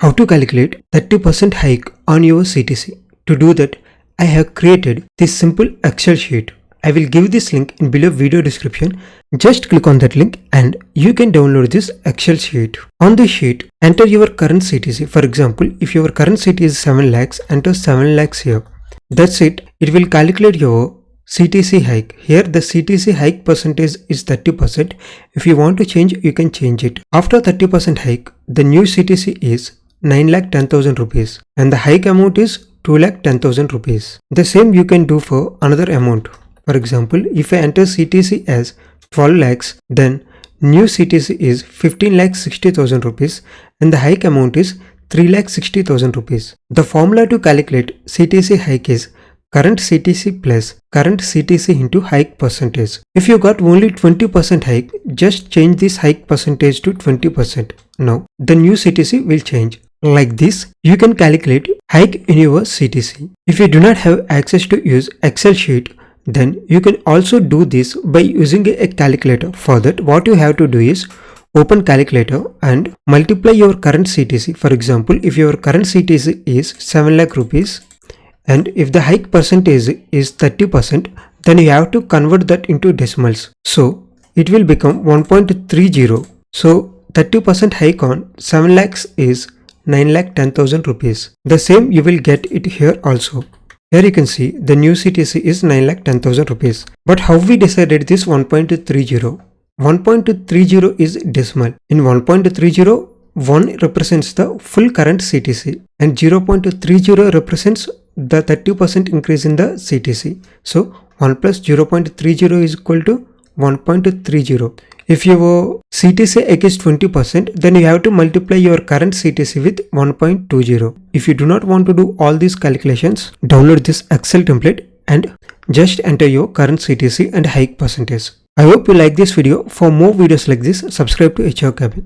How to calculate 30% hike on your CTC. To do that, I have created this simple Excel sheet. I will give this link in below video description. Just click on that link and you can download this Excel sheet. On this sheet, enter your current CTC. For example, if your current CTC is 7 lakhs, enter 7 lakhs here. That's it. It will calculate your CTC hike. Here the CTC hike percentage is 30%. If you want to change, you can change it. After 30% hike, the new CTC is 9,10,000 rupees and the hike amount is 2,10,000 rupees. The same you can do for another amount. For example, if I enter CTC as 12 lakhs, then new CTC is 15,60,000 rupees and the hike amount is 3,60,000 rupees. The formula to calculate CTC hike is current CTC plus current CTC into hike percentage. If you got only 20% hike, just change this hike percentage to 20%. Now, the new CTC will change. Like this, you can calculate hike in your CTC. If you do not have access to use Excel sheet, then you can also do this by using a calculator. For that, what you have to do is open calculator and multiply your current CTC. For example, if your current CTC is 7 lakh rupees and if the hike percentage is 30%, then you have to convert that into decimals. So it will become 1.30. So 30% hike on 7 lakhs is 9,10,000 rupees. The same you will get it here also. Here you can see the new CTC is 9,10,000 rupees. But how we decided this 1.30? 1.30 is decimal. In 1.30, 1 represents the full current CTC and 0.30 represents the 30% increase in the CTC. So 1 plus 0.30 is equal to 1.30. If your CTC hike is 20%, then you have to multiply your current CTC with 1.20. If you do not want to do all these calculations, download this Excel template and just enter your current CTC and hike percentage. I hope you like this video. For more videos like this, subscribe to HR Cabin.